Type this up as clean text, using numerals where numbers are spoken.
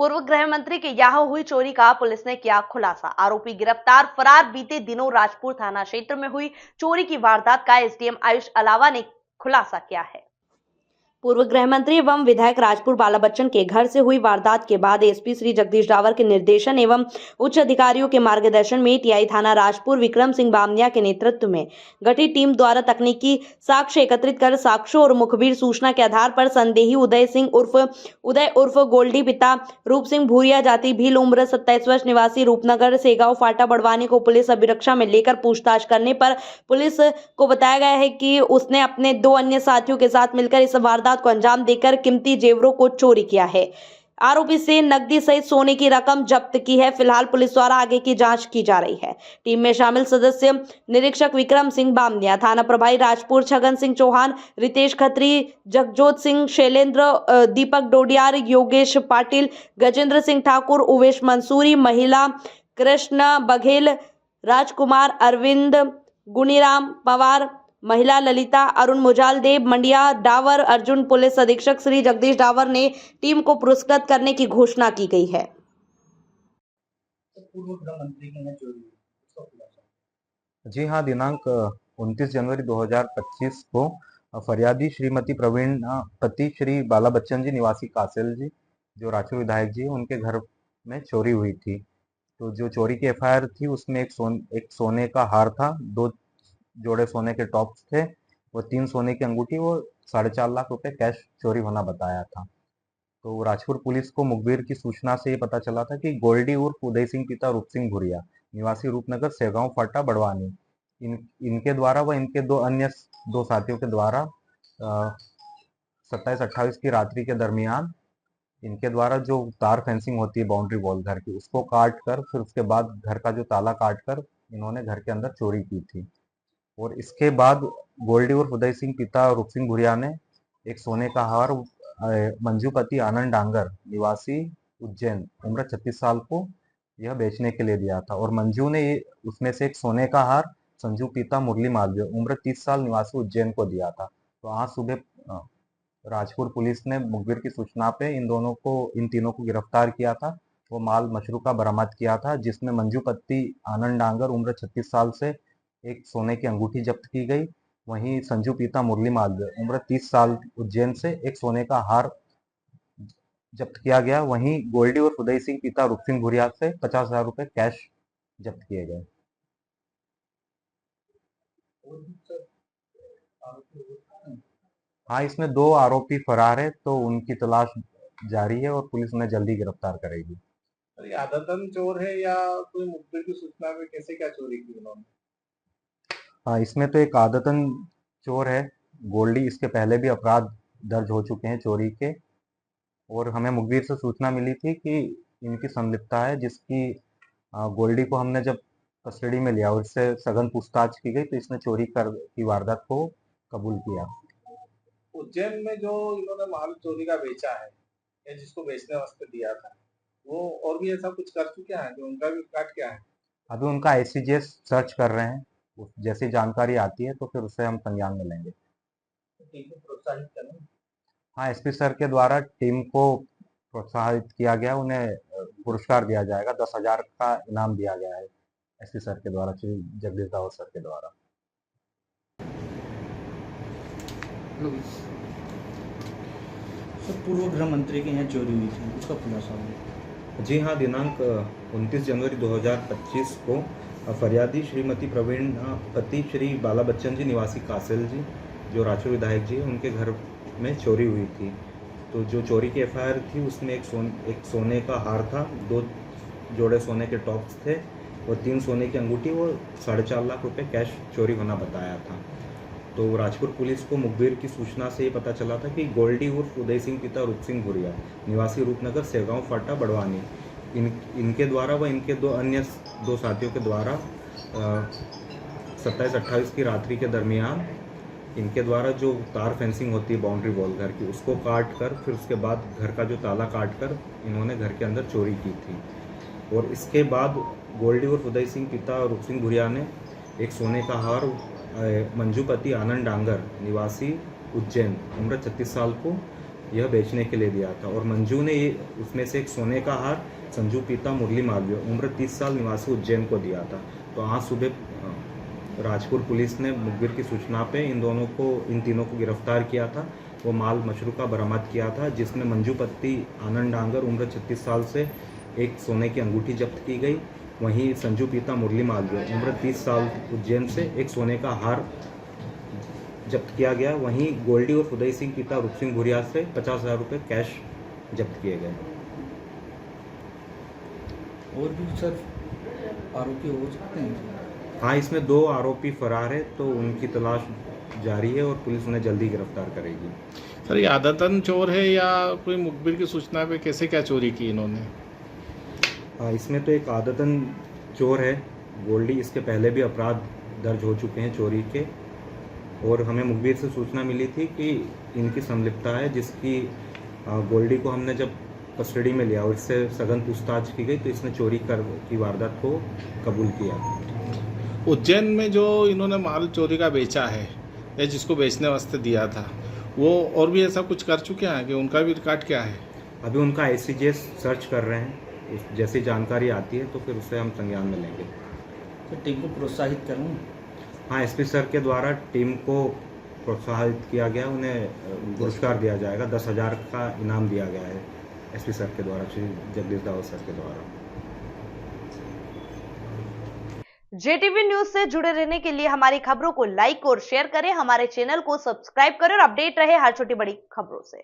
पूर्व गृह मंत्री के यहाँ हुई चोरी का पुलिस ने किया खुलासा। आरोपी गिरफ्तार। फरार। बीते दिनों राजपुर थाना क्षेत्र में हुई चोरी की वारदात का एसडीएम आयुष अलावा ने खुलासा किया है। पूर्व गृह मंत्री एवं विधायक राजपुर बाला बच्चन के घर से हुई वारदात के बाद एसपी श्री जगदीश डावर के निर्देशन एवं उच्च अधिकारियों के मार्गदर्शन में टीआई थाना राजपुर विक्रम सिंह बामनिया के नेतृत्व में गठित टीम द्वारा तकनीकी साक्ष्य एकत्रित कर साक्ष्यों और मुखबिर सूचना के आधार पर संदेही उदय उर्फ गोल्डी पिता रूप सिंह भूरिया जाति भील उम्र 27 वर्ष निवासी रूपनगर सेगांव फाटा बड़वानी को पुलिस अभिरक्षा में लेकर पूछताछ करने पर पुलिस को बताया गया है कि उसने अपने 2 अन्य साथियों के साथ मिलकर इस वारदात को अंजाम देकर कीमती जेवरों को चोरी किया है। आरोपी से नकदी सहित सोने की रकम जब्त की है। फिलहाल पुलिस द्वारा आगे की जांच की जा रही है। टीम में शामिल सदस्य निरीक्षक विक्रम सिंह बामनिया, थाना प्रभारी राजपुर छगन सिंह चौहान, रितेश खत्री, जगजोत सिंह, शैलेंद्र, दीपक डोडियार, योगेश पाटिल, गजेंद्र सिंह ठाकुर, उवेश मंसूरी, महिला कृष्ण बघेल, राजकुमार, अरविंद, गुणीराम पवार, महिला ललिता, अरुण मुजाल, देव मंडिया, डावर, अर्जुन। पुलिस अधीक्षक श्री जगदीश डावर ने टीम को पुरस्कृत करने की घोषणा की गई है। जी हाँ, दिनांक 29 जनवरी 2025 को फरियादी श्रीमती प्रवीण पति श्री बाला बच्चन जी निवासी कासेल जी, जो राजपुर विधायक जी, उनके घर में चोरी हुई थी। तो जो चोरी की एफआईआर थी उसमें एक सोने का हार था, 2 जोड़े सोने के टॉप्स थे और 3 सोने की अंगूठी और 4.5 लाख रुपए कैश चोरी होना बताया था। तो राजपुर पुलिस को मुखबिर की सूचना से ये पता चला था कि गोल्डी उर्फ उदय सिंह पिता रूप सिंह भूरिया निवासी रूपनगर सेगांव फाटा बड़वानी इनके द्वारा व इनके 2 अन्य साथियों के द्वारा 27-28 की रात्रि के दरमियान इनके द्वारा जो तार फेंसिंग होती है बाउंड्री वॉल घर की, उसको काट कर फिर उसके बाद घर का जो ताला काट कर इन्होंने घर के अंदर चोरी की थी। और इसके बाद गोल्डी उर्फ उदय सिंह पिता रूप सिंह भूरिया ने एक सोने का हार मंजूपति आनंद डांगर निवासी उज्जैन उम्र 36 साल को यह बेचने के लिए दिया था। और मंजू ने उसमें से एक सोने का हार संजू पिता मुरली मालवीय उम्र 30 साल निवासी उज्जैन को दिया था। तो आज सुबह राजपुर पुलिस ने मुखबिर की सूचना पे इन तीनों को गिरफ्तार किया था। वो माल मशरूका बरामद किया था, जिसमें मंजूपति आनंद डांगर उम्र 36 साल से एक सोने की अंगूठी जब्त की गई। वहीं संजू पिता मुरली मालवीय उम्र 30 साल उज्जैन से एक सोने का हार जब्त किया गया। वहीं गोल्डी और उदय सिंह पिता रूप सिंह भूरिया से 50,000 रुपए कैश जब्त किए गए। हाँ, इसमें 2 आरोपी फरार है, तो उनकी तलाश जारी है और पुलिस उन्हें जल्दी गिरफ्तार करेगी। अरे आदतन चोर है या कोई मुखबिर की सूचना में कैसे क्या चोरी की उन्होंने? हाँ, इसमें तो एक आदतन चोर है गोल्डी। इसके पहले भी अपराध दर्ज हो चुके हैं चोरी के। और हमें मुखबिर से सूचना मिली थी कि इनकी संलिप्तता है, जिसकी गोल्डी को हमने जब कस्टडी में लिया और इससे सघन पूछताछ की गई तो इसने चोरी की वारदात को कबूल किया। उज्जैन में जो इन्होंने माल चोरी का बेचा है या जिसको बेचने वास्ते दिया था, वो और भी ऐसा कुछ कर चुके हैं? जो उनका भी काट क्या है? अभी उनका आईसीजेएस सर्च कर रहे हैं। जैसी जानकारी आती है तो फिर उसे हम संज्ञान में लेंगे। टीम को प्रोत्साहित करना। हाँ, एसपी सर के द्वारा टीम को प्रोत्साहित किया गया। उन्हें पुरस्कार दिया जाएगा, 10,000 का इनाम दिया गया है एसपी सर के द्वारा, श्री जगदीश डावर सर के द्वारा। सर, पूर्व गृह मंत्री के यहाँ चोरी हुई थी, उसका खुलासा हुआ। जी हाँ, दिनांक 29 जनवरी 2025 को फरियादी श्रीमती प्रवीण पति श्री बाला बच्चन जी निवासी कासेल जी, जो राजपुर विधायक जी, उनके घर में चोरी हुई थी। तो जो चोरी की एफआईआर थी उसमें एक सोने का हार था, 2 जोड़े सोने के टॉप्स थे और 3 सोने की अंगूठी और 4.5 लाख रुपए कैश चोरी होना बताया था। तो राजपुर पुलिस को मुखबिर की सूचना से ये पता चला था कि गोल्डी उर्फ उदय सिंह पिता रूप सिंह भूरिया निवासी रूपनगर सेगांव फाटा बड़वानी इनके द्वारा व इनके 2 अन्य साथियों के द्वारा 27-28 की रात्रि के दरमियान इनके द्वारा जो तार फेंसिंग होती है बाउंड्री वॉल घर की, उसको काट कर फिर उसके बाद घर का जो ताला काट कर इन्होंने घर के अंदर चोरी की थी। और इसके बाद गोल्डी उर्फ उदय सिंह पिता रूप सिंह भूरिया ने एक सोने का हार मंजूपति आनंद डांगर निवासी उज्जैन उम्र 36 साल को यह बेचने के लिए दिया था। और मंजू ने ये उसमें से एक सोने का हार संजू पिता मुरली मालवीय उम्र 30 साल निवासी उज्जैन को दिया था। तो आज सुबह राजपुर पुलिस ने मुखबिर की सूचना पे इन तीनों को गिरफ्तार किया था। वो माल मशरूका बरामद किया था, जिसमें मंजू पत्ती आनंद डांगर उम्र 36 साल से एक सोने की अंगूठी जब्त की गई। वहीं संजू पिता मुरली मालवीय उम्र 30 साल उज्जैन से एक सोने का हार जब्त किया गया। वहीं गोल्डी और उदय सिंह पिता रूप सिंह भुरिया से 50,000 रुपये कैश जब्त किए गए। और भी सर आरोपी हो सकते हैं? हाँ, इसमें 2 आरोपी फरार है, तो उनकी तलाश जारी है और पुलिस उन्हें जल्दी गिरफ्तार करेगी। सर, ये आदतन चोर है या कोई मुखबिर की सूचना पे कैसे क्या चोरी की इन्होंने? हाँ, इसमें तो एक आदतन चोर है गोल्डी। इसके पहले भी अपराध दर्ज हो चुके हैं चोरी के। और हमें मुखबिर से सूचना मिली थी कि इनकी संलिप्तता है, जिसकी गोल्डी को हमने जब कस्टडी में लिया और इससे सघन पूछताछ की गई तो इसने चोरी की वारदात को कबूल किया। उज्जैन में जो इन्होंने माल चोरी का बेचा है या जिसको बेचने वास्ते दिया था, वो और भी ऐसा कुछ कर चुके हैं कि उनका भी रिकॉर्ड क्या है? अभी उनका ICGS सर्च कर रहे हैं। जैसी जानकारी आती है तो फिर उसे हम संज्ञान में लेंगे। सर टीम को प्रोत्साहित करूँ? हाँ, SP सर के द्वारा टीम को प्रोत्साहित किया गया। उन्हें पुरस्कार दिया जाएगा, 10,000 का इनाम दिया गया है SP सर के द्वारा, श्री जगदीश दावत सर के द्वारा। JTV न्यूज से जुड़े रहने के लिए हमारी खबरों को लाइक और शेयर करें, हमारे चैनल को सब्सक्राइब करें और अपडेट रहे हर छोटी बड़ी खबरों से।